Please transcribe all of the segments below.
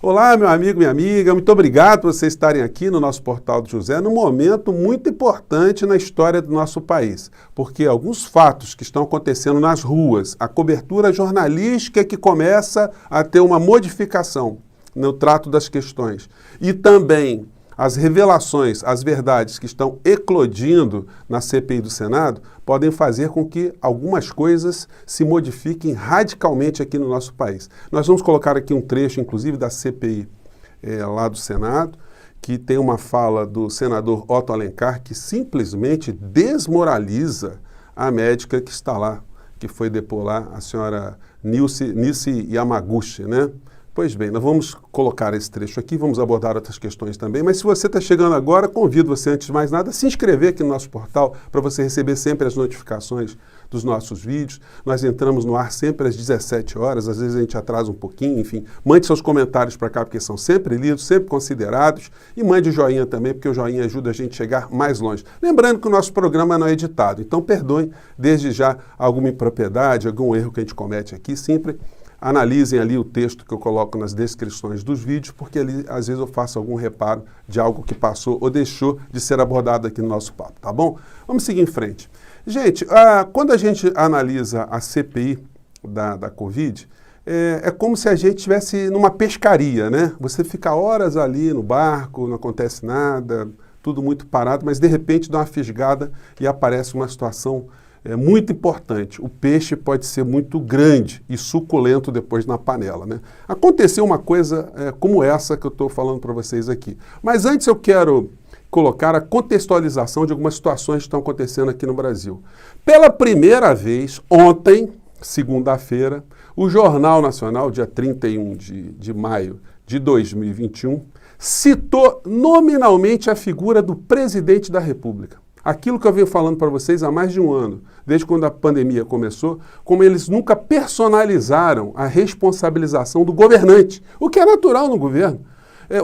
Olá, meu amigo, minha amiga, muito obrigado por vocês estarem aqui no nosso Portal do José, num momento muito importante na história do nosso país, porque alguns fatos que estão acontecendo nas ruas, a cobertura jornalística que começa a ter uma modificação no trato das questões, e também as revelações, as verdades que estão eclodindo na CPI do Senado podem fazer com que algumas coisas se modifiquem radicalmente aqui no nosso país. Nós vamos colocar aqui um trecho, inclusive, da CPI lá do Senado, que tem uma fala do senador Otto Alencar que simplesmente desmoraliza a médica que está lá, que foi depor lá, a senhora Nilce Yamaguchi, né? Pois bem, nós vamos colocar esse trecho aqui, vamos abordar outras questões também, mas se você está chegando agora, convido você, antes de mais nada, a se inscrever aqui no nosso portal para você receber sempre as notificações dos nossos vídeos. Nós entramos no ar sempre às 17 horas, às vezes a gente atrasa um pouquinho, enfim. Mande seus comentários para cá, porque são sempre lidos, sempre considerados, e mande o joinha também, porque o joinha ajuda a gente a chegar mais longe. Lembrando que o nosso programa não é editado, então perdoem desde já alguma impropriedade, algum erro que a gente comete aqui, sempre. Analisem ali o texto que eu coloco nas descrições dos vídeos, porque ali às vezes eu faço algum reparo de algo que passou ou deixou de ser abordado aqui no nosso papo, tá bom? Vamos seguir em frente. Gente, quando a gente analisa a CPI da Covid, é como se a gente estivesse numa pescaria, né? Você fica horas ali no barco, não acontece nada, tudo muito parado, mas de repente dá uma fisgada e aparece uma situação muito importante. O peixe pode ser muito grande e suculento depois na panela, né? Aconteceu uma coisa como essa que eu estou falando para vocês aqui. Mas antes eu quero colocar a contextualização de algumas situações que estão acontecendo aqui no Brasil. Pela primeira vez, ontem, segunda-feira, o Jornal Nacional, dia 31 de maio de 2021, citou nominalmente a figura do presidente da República. Aquilo que eu venho falando para vocês há mais de um ano, desde quando a pandemia começou, como eles nunca personalizaram a responsabilização do governante, o que é natural no governo.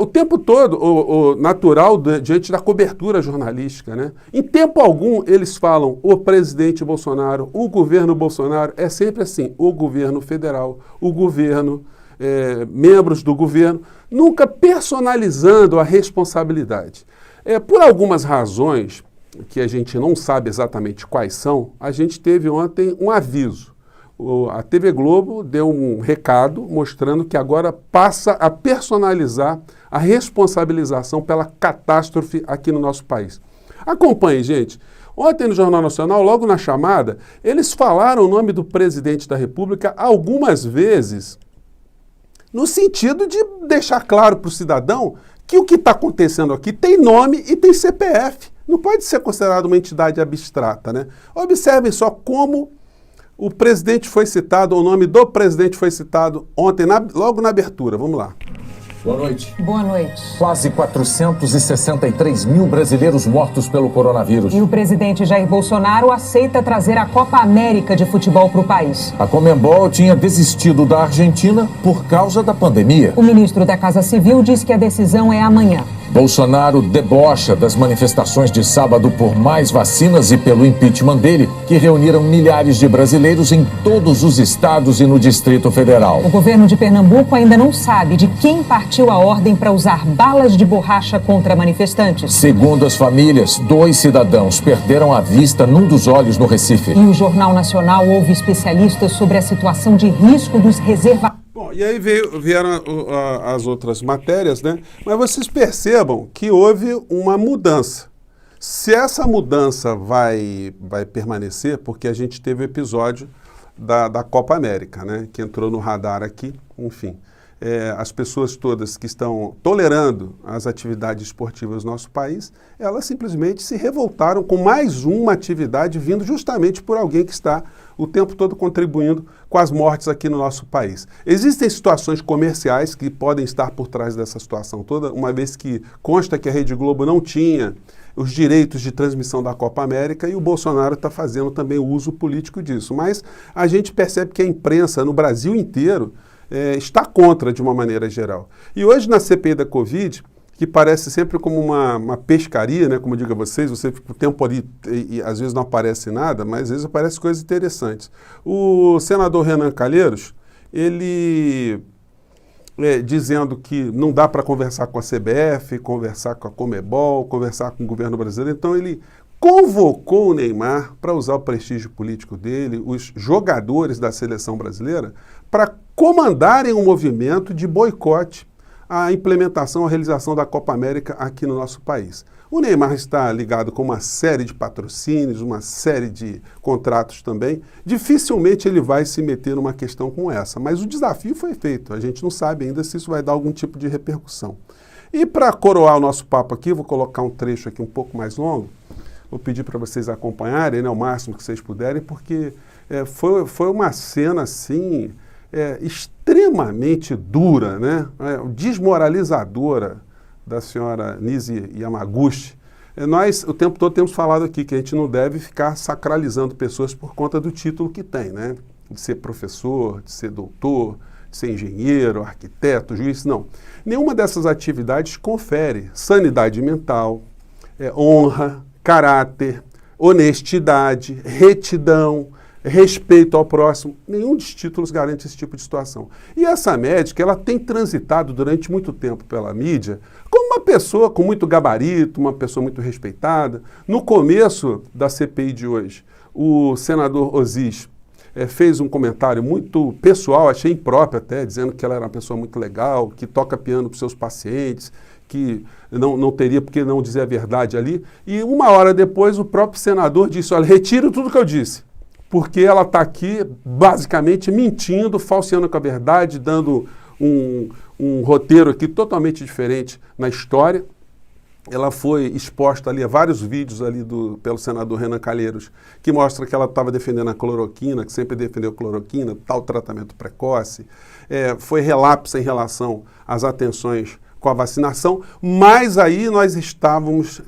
O tempo todo, o natural diante da cobertura jornalística, né? Em tempo algum, eles falam o presidente Bolsonaro, o governo Bolsonaro, é sempre assim, o governo federal, o governo, membros do governo, nunca personalizando a responsabilidade. Por algumas razões, que a gente não sabe exatamente quais são, a gente teve ontem um aviso. A TV Globo deu um recado mostrando que agora passa a personalizar a responsabilização pela catástrofe aqui no nosso país. Acompanhe, gente. Ontem no Jornal Nacional, logo na chamada, eles falaram o nome do presidente da República algumas vezes, no sentido de deixar claro para o cidadão que o que está acontecendo aqui tem nome e tem CPF. Não pode ser considerado uma entidade abstrata, né? Observem só como o presidente foi citado, o nome do presidente foi citado ontem, logo na abertura. Vamos lá. Boa noite. Boa noite. Quase 463 mil brasileiros mortos pelo coronavírus. E o presidente Jair Bolsonaro aceita trazer a Copa América de futebol para o país. A Conmebol tinha desistido da Argentina por causa da pandemia. O ministro da Casa Civil diz que a decisão é amanhã. Bolsonaro debocha das manifestações de sábado por mais vacinas e pelo impeachment dele, que reuniram milhares de brasileiros em todos os estados e no Distrito Federal. O governo de Pernambuco ainda não sabe de quem partiu a ordem para usar balas de borracha contra manifestantes. Segundo as famílias, 2 cidadãos perderam a vista num dos olhos no Recife. E o Jornal Nacional ouve especialistas sobre a situação de risco dos reservatórios. Bom, e aí vieram as outras matérias, né? Mas vocês percebam que houve uma mudança. Se essa mudança vai permanecer, porque a gente teve o episódio da Copa América, né? Que entrou no radar aqui, enfim. As pessoas todas que estão tolerando as atividades esportivas no nosso país, elas simplesmente se revoltaram com mais uma atividade vindo justamente por alguém que está o tempo todo contribuindo com as mortes aqui no nosso país. Existem situações comerciais que podem estar por trás dessa situação toda, uma vez que consta que a Rede Globo não tinha os direitos de transmissão da Copa América e o Bolsonaro está fazendo também o uso político disso. Mas a gente percebe que a imprensa no Brasil inteiro está contra de uma maneira geral. E hoje na CPI da Covid, que parece sempre como uma pescaria, né? Como eu digo a vocês, você fica o tempo ali e às vezes não aparece nada, mas às vezes aparecem coisas interessantes. O senador Renan Calheiros, ele dizendo que não dá para conversar com a CBF, conversar com a Conmebol, conversar com o governo brasileiro. Então ele convocou o Neymar para usar o prestígio político dele, os jogadores da seleção brasileira, para comandarem um movimento de boicote à implementação, à realização da Copa América aqui no nosso país. O Neymar está ligado com uma série de patrocínios, uma série de contratos também. Dificilmente ele vai se meter numa questão como essa, mas o desafio foi feito. A gente não sabe ainda se isso vai dar algum tipo de repercussão. E para coroar o nosso papo aqui, vou colocar um trecho aqui um pouco mais longo. Vou pedir para vocês acompanharem, né, o máximo que vocês puderem, porque foi uma cena assim extremamente dura, né, desmoralizadora, da senhora Nise Yamaguchi. Nós, o tempo todo, temos falado aqui que a gente não deve ficar sacralizando pessoas por conta do título que tem, né? De ser professor, de ser doutor, de ser engenheiro, arquiteto, juiz, não. Nenhuma dessas atividades confere sanidade mental, honra, caráter, honestidade, retidão, respeito ao próximo. Nenhum dos títulos garante esse tipo de situação. E essa médica, ela tem transitado durante muito tempo pela mídia como uma pessoa com muito gabarito, uma pessoa muito respeitada. No começo da CPI de hoje, o senador Osiris fez um comentário muito pessoal, achei impróprio até, dizendo que ela era uma pessoa muito legal, que toca piano para os seus pacientes, que não teria por que não dizer a verdade ali. E uma hora depois, o próprio senador disse, olha, retiro tudo que eu disse, porque ela está aqui basicamente mentindo, falseando com a verdade, dando um roteiro aqui totalmente diferente na história. Ela foi exposta ali a vários vídeos ali pelo senador Renan Calheiros, que mostra que ela estava defendendo a cloroquina, que sempre defendeu cloroquina, tal tratamento precoce. Foi relapsa em relação às atenções com a vacinação, mas aí nós estávamos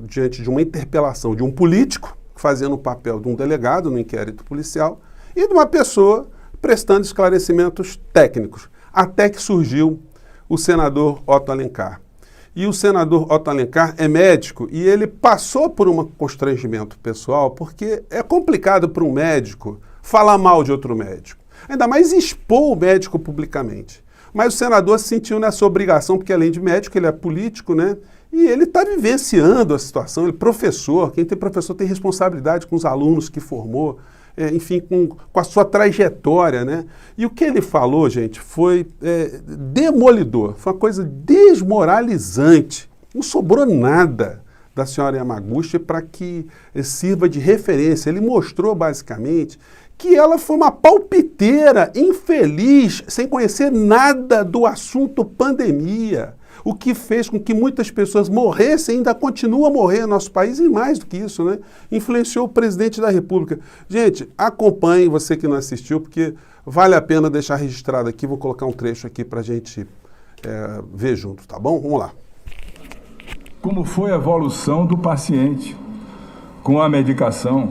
diante de uma interpelação de um político, fazendo o papel de um delegado no inquérito policial e de uma pessoa prestando esclarecimentos técnicos, até que surgiu o senador Otto Alencar. E o senador Otto Alencar é médico e ele passou por um constrangimento pessoal, porque é complicado para um médico falar mal de outro médico, ainda mais expor o médico publicamente. Mas o senador se sentiu nessa obrigação, porque além de médico, ele é político, né? E ele está vivenciando a situação, ele é professor, quem tem professor tem responsabilidade com os alunos que formou, enfim, com a sua trajetória, né? E o que ele falou, gente, foi demolidor, foi uma coisa desmoralizante. Não sobrou nada da senhora Yamaguchi para que sirva de referência. Ele mostrou, basicamente, que ela foi uma palpiteira, infeliz, sem conhecer nada do assunto pandemia. O que fez com que muitas pessoas morressem, ainda continua a morrer no nosso país, e mais do que isso, né? Influenciou o presidente da República. Gente, acompanhe, você que não assistiu, porque vale a pena deixar registrado aqui. Vou colocar um trecho aqui para a gente ver junto, tá bom? Vamos lá. Como foi a evolução do paciente com a medicação?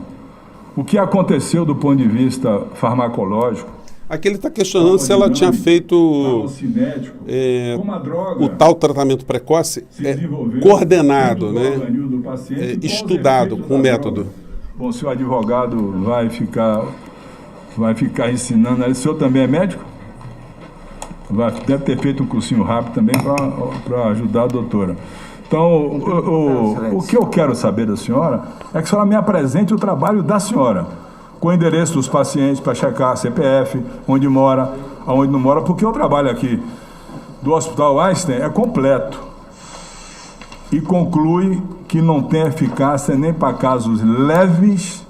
O que aconteceu do ponto de vista farmacológico? Aqui ele está questionando se ela tinha feito o tal tratamento precoce coordenado, né? Estudado com o método. Bom, se o advogado vai ficar ensinando, o senhor também é médico? Deve ter feito um cursinho rápido também para ajudar a doutora. Então, o que eu quero saber da senhora é que a senhora me apresente o trabalho da senhora, com o endereço dos pacientes para checar CPF, onde mora, aonde não mora, porque o trabalho aqui do Hospital Einstein é completo e conclui que não tem eficácia nem para casos leves,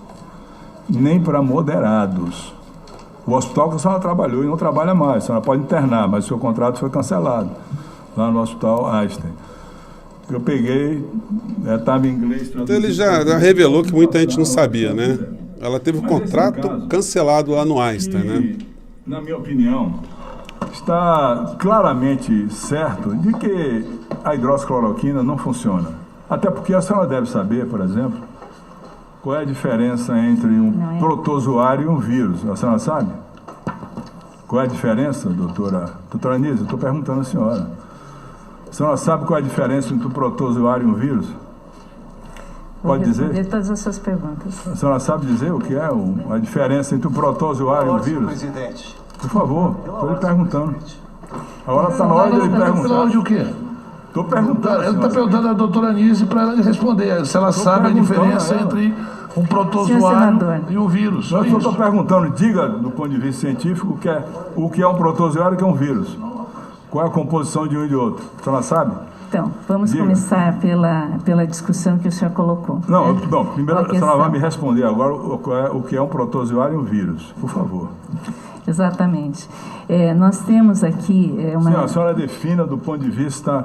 nem para moderados. O hospital que a senhora trabalhou e não trabalha mais, a senhora pode internar, mas o seu contrato foi cancelado lá no Hospital Einstein. Eu peguei, estava em inglês... Então ele já revelou que muita gente não sabia, né? Ela teve o contrato cancelado lá no Einstein, né? Na minha opinião, está claramente certo de que a hidroxicloroquina não funciona. Até porque a senhora deve saber, por exemplo, qual é a diferença entre um protozoário e um vírus. A senhora sabe? Qual é a diferença, doutora Nise? Eu estou perguntando à senhora. A senhora sabe qual é a diferença entre um protozoário e um vírus? Pode dizer? Vou responder todas as suas perguntas. A senhora sabe dizer o que é a diferença entre um protozoário e um vírus? Presidente. Por favor, estou lhe perguntando. Agora está na hora de ele Pela hora perguntar. de o quê? Estou perguntando. Ele está perguntando à doutora Nise para ela responder se ela sabe a diferença entre um protozoário e um vírus. Eu só estou perguntando, diga do ponto de vista científico o que é um protozoário e o que é um vírus. Qual é a composição de um e de outro? A senhora sabe? Então, vamos começar pela discussão que o senhor colocou. Não, né? não, primeiro a senhora vai me responder agora o que é um protozoário e um vírus, por favor. Exatamente. Nós temos aqui uma... Sim, a senhora defina do ponto de vista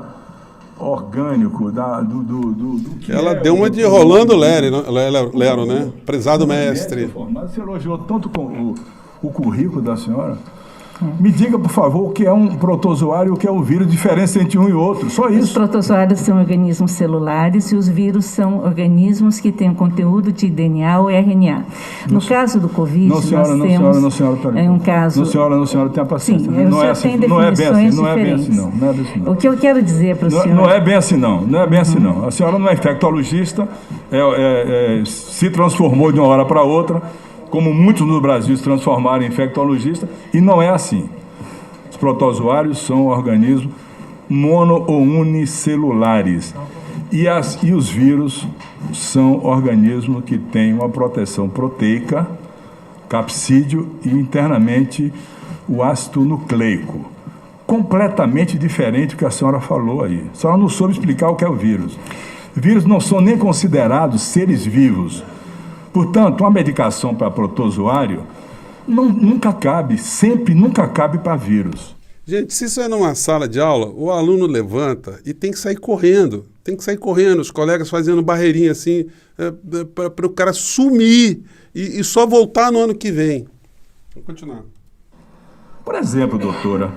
orgânico, do que Ela é deu uma de Rolando Lero, né? Prezado mestre. Você elogiou tanto com o currículo da senhora. Me diga, por favor, o que é um protozoário e o que é um vírus, diferença entre um e outro, só Os isso. protozoários são organismos celulares e os vírus são organismos que têm conteúdo de DNA ou RNA. No caso do Covid, Não, senhora, nós não, temos... senhora, não, senhora, peraí. um caso... Não, senhora, tenha paciência. Sim, não o é senhor assim, tem não é bem assim, definições não é bem assim, diferentes. não é bem assim, não. O que eu quero dizer para o senhor... Não é bem assim, não. Não é bem assim, não. A senhora não é infectologista, se transformou de uma hora para outra, como muitos no Brasil se transformaram em infectologista, e não é assim. Os protozoários são organismos mono ou unicelulares. E os vírus são organismos que têm uma proteção proteica, capsídeo e internamente o ácido nucleico. Completamente diferente do que a senhora falou aí. A senhora não soube explicar o que é o vírus. Vírus não são nem considerados seres vivos. Portanto, uma medicação para protozoário nunca cabe, nunca cabe para vírus. Gente, se isso é numa sala de aula, o aluno levanta e tem que sair correndo. Tem que sair correndo, os colegas fazendo barreirinha assim, para o cara sumir e só voltar no ano que vem. Vamos continuar. Por exemplo, doutora,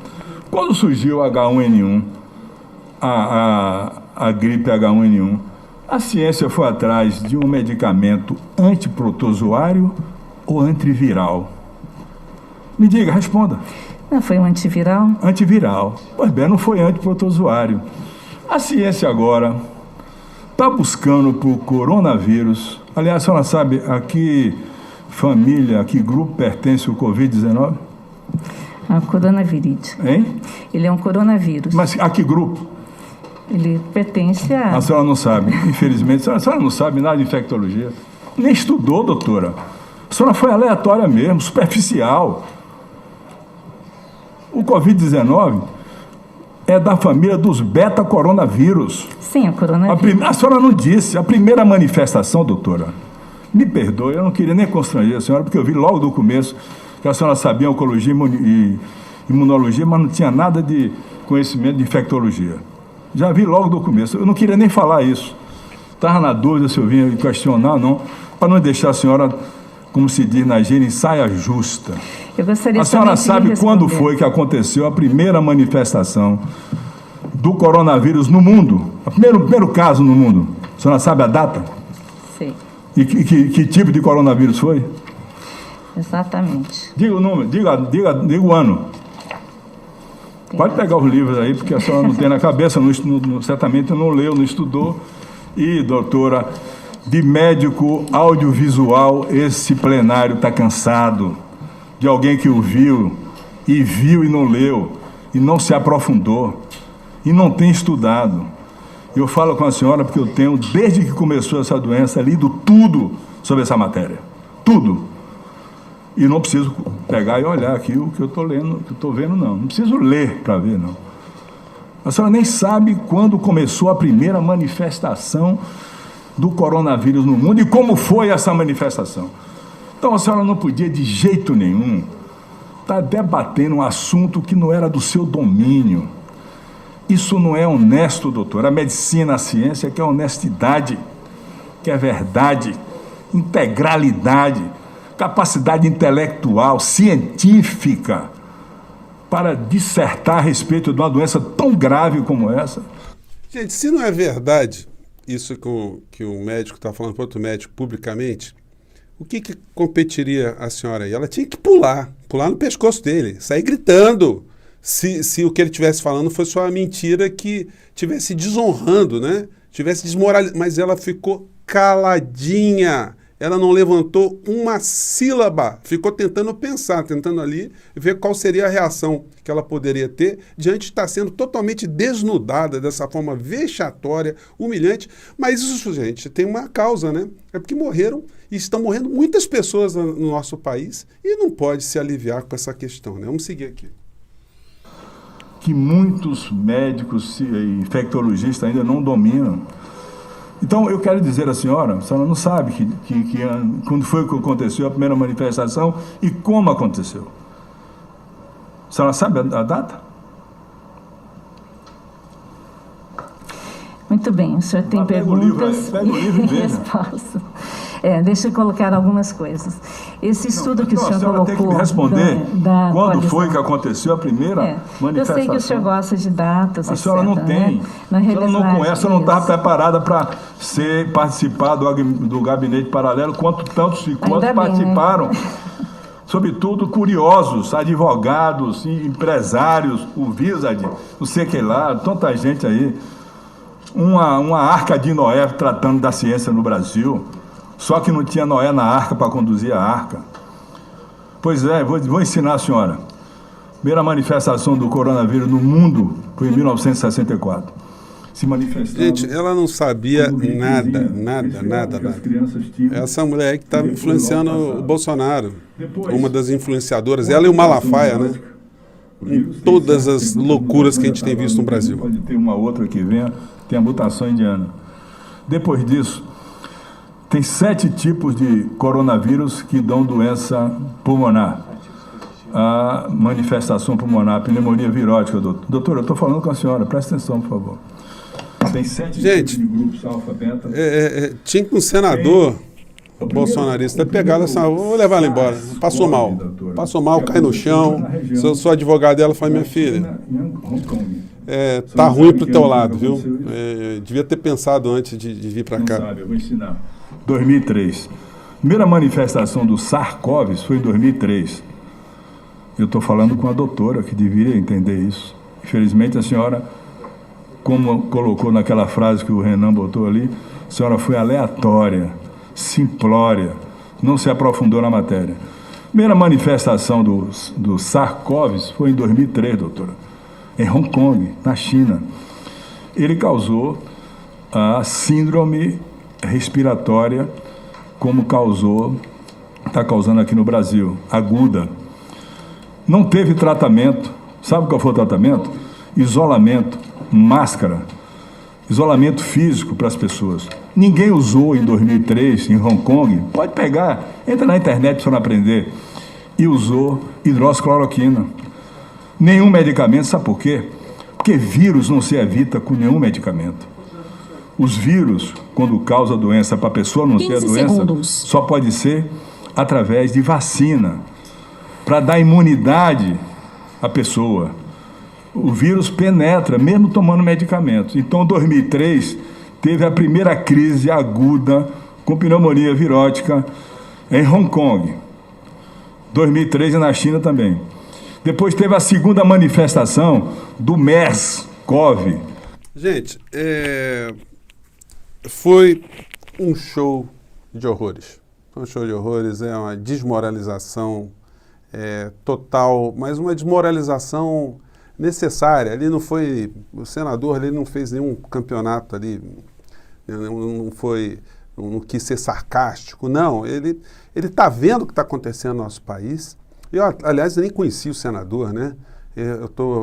quando surgiu o H1N1, a gripe H1N1, a ciência foi atrás de um medicamento antiprotozoário ou antiviral? Me diga, responda. Não, foi um antiviral? Antiviral. Pois bem, não foi antiprotozoário. A ciência agora está buscando para o coronavírus. Aliás, a senhora sabe a que família, a que grupo pertence o Covid-19? A coronavírus. Hein? Ele é um coronavírus. Mas a que grupo? Ele pertence a... A senhora não sabe, infelizmente. A senhora não sabe nada de infectologia. Nem estudou, doutora. A senhora foi aleatória mesmo, superficial. O Covid-19 é da família dos beta-coronavírus. Sim, o coronavírus. A senhora não disse. A primeira manifestação, doutora, me perdoe, eu não queria nem constranger a senhora, porque eu vi logo do começo que a senhora sabia oncologia e imunologia, mas não tinha nada de conhecimento de infectologia. Já vi logo do começo. Eu não queria nem falar isso. Estava na dúvida se eu vinha questionar ou não, para não deixar a senhora, como se diz na gíria, em saia justa. Eu gostaria a senhora sabe de quando foi que aconteceu a primeira manifestação do coronavírus no mundo? O primeiro caso no mundo. A senhora sabe a data? Sei. E que tipo de coronavírus foi? Exatamente. Diga o número, diga o ano. Pode pegar os livros aí, porque a senhora não tem na cabeça, certamente não leu, não estudou. E, doutora, de médico audiovisual, esse plenário está cansado. De alguém que o viu e não leu, e não se aprofundou, e não tem estudado. Eu falo com a senhora porque eu tenho, desde que começou essa doença, lido tudo sobre essa matéria. Tudo. E não preciso pegar e olhar aqui o que eu estou lendo, que eu estou vendo, não. Não preciso ler para ver, não. A senhora nem sabe quando começou a primeira manifestação do coronavírus no mundo e como foi essa manifestação. Então a senhora não podia de jeito nenhum estar debatendo um assunto que não era do seu domínio. Isso não é honesto, doutor. A medicina, a ciência quer honestidade, quer verdade, integralidade, capacidade intelectual, científica, para dissertar a respeito de uma doença tão grave como essa. Gente, se não é verdade isso que o médico está falando para outro médico publicamente, o que competiria a senhora aí? Ela tinha que pular no pescoço dele, sair gritando, se o que ele estivesse falando fosse uma mentira que estivesse desonrando, né? Tivesse desmoralizado, mas ela ficou caladinha. ela não levantou uma sílaba, ficou tentando pensar, tentando ali ver qual seria a reação que ela poderia ter diante de estar sendo totalmente desnudada dessa forma vexatória, humilhante. Mas isso, gente, tem uma causa, né? É porque morreram e estão morrendo muitas pessoas no nosso país e não pode se aliviar com essa questão, né? Vamos seguir aqui. Que muitos médicos e infectologistas ainda não dominam. Então, eu quero dizer à senhora não sabe quando foi que aconteceu a primeira manifestação e como aconteceu. A senhora sabe a data? Muito bem, o senhor tem perguntas e respostas. Deixa eu colocar algumas coisas. Esse estudo que o senhor colocou... tem que me responder quando foi que aconteceu a primeira manifestação. Eu sei que o senhor gosta de datas, etc. A senhora não tem. A senhora não conhece, a senhora não estava preparada para participar do gabinete paralelo, quantos participaram. Né? Sobretudo curiosos, advogados, empresários, o Visad, não sei que lá, tanta gente aí. Uma arca de Noé tratando da ciência no Brasil, só que não tinha Noé na arca para conduzir a arca. Pois é, vou ensinar a senhora. Primeira manifestação do coronavírus no mundo foi em 1964. Se manifestando... Gente, ela não sabia nada. Essa mulher aí que estava influenciando o Bolsonaro, uma das influenciadoras, ela e o Malafaia, né? Em todas as loucuras que a gente tem visto no Brasil. Pode ter uma outra que venha, tem a mutação indiana. Depois disso, tem 7 tipos de coronavírus que dão doença pulmonar. A manifestação pulmonar, pneumonia virótica, doutor. Doutor, eu estou falando com a senhora, presta atenção, por favor. Tem 7 tipos de grupos alfa, beta. Tinha que um senador bolsonarista pegar essa, vou levar ela embora. Passou mal, cai no chão. Se eu sou advogado dela, fala, minha filha, tá ruim pro teu lado, viu? Devia ter pensado antes de vir para cá. Sabe, eu vou ensinar. 2003. Primeira manifestação do SARS-CoV foi em 2003. Eu estou falando com a doutora, que deveria entender isso. Infelizmente, a senhora, como colocou naquela frase que o Renan botou ali, a senhora foi aleatória, simplória, não se aprofundou na matéria. Primeira manifestação do SARS-CoV foi em 2003, doutora, em Hong Kong, na China. Ele causou a síndrome respiratória, como está causando aqui no Brasil, aguda. Não teve tratamento. Sabe qual foi o tratamento? Isolamento, máscara, isolamento físico para as pessoas. Ninguém usou em 2003, em Hong Kong, pode pegar, entra na internet para aprender, e usou hidroxicloroquina. Nenhum medicamento, sabe por quê? Porque vírus não se evita com nenhum medicamento. Os vírus, quando causa doença para a pessoa não ter a doença, só pode ser através de vacina, para dar imunidade à pessoa. O vírus penetra, mesmo tomando medicamentos. Então, em 2003, teve a primeira crise aguda com pneumonia virótica em Hong Kong. 2003 e na China também. Depois teve a segunda manifestação do MERS-CoV. Gente, foi um show de horrores. Foi um show de horrores, é uma desmoralização total, mas uma desmoralização necessária. Ali não foi, o senador ali não fez nenhum campeonato ali, não quis ser sarcástico, não. Ele está vendo o que está acontecendo no nosso país. Eu, aliás, nem conheci o senador, né?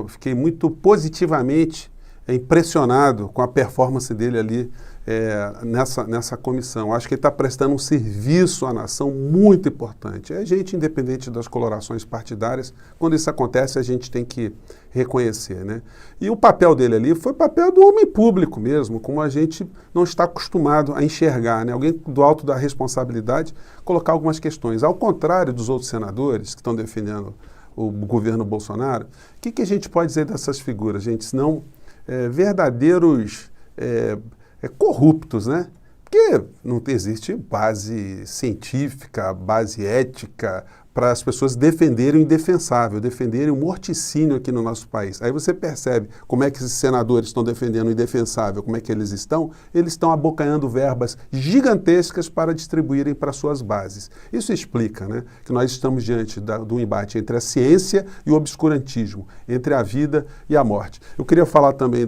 Fiquei muito positivamente impressionado com a performance dele ali nessa comissão. Acho que ele está prestando um serviço à nação muito importante. É gente independente das colorações partidárias. Quando isso acontece, a gente tem que reconhecer, né? E o papel dele ali foi o papel do homem público mesmo, como a gente não está acostumado a enxergar, né? Alguém do alto da responsabilidade colocar algumas questões. Ao contrário dos outros senadores que estão defendendo o governo Bolsonaro, o que a gente pode dizer dessas figuras, gente? Senão verdadeiros corruptos, né? Porque não existe base científica, base ética para as pessoas defenderem o indefensável, defenderem o morticínio aqui no nosso país. Aí você percebe como é que esses senadores estão defendendo o indefensável, como é que eles estão abocanhando verbas gigantescas para distribuírem para suas bases. Isso explica, né, que nós estamos diante do embate entre a ciência e o obscurantismo, entre a vida e a morte. Eu queria falar também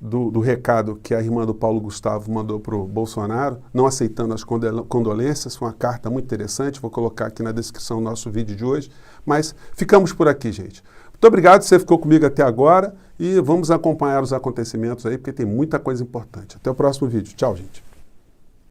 do recado que a irmã do Paulo Gustavo mandou para o Bolsonaro, não aceitando as condolências, foi uma carta muito interessante, vou colocar aqui na descrição do nosso vídeo de hoje, mas ficamos por aqui, gente. Muito obrigado, você ficou comigo até agora e vamos acompanhar os acontecimentos aí, porque tem muita coisa importante. Até o próximo vídeo. Tchau, gente.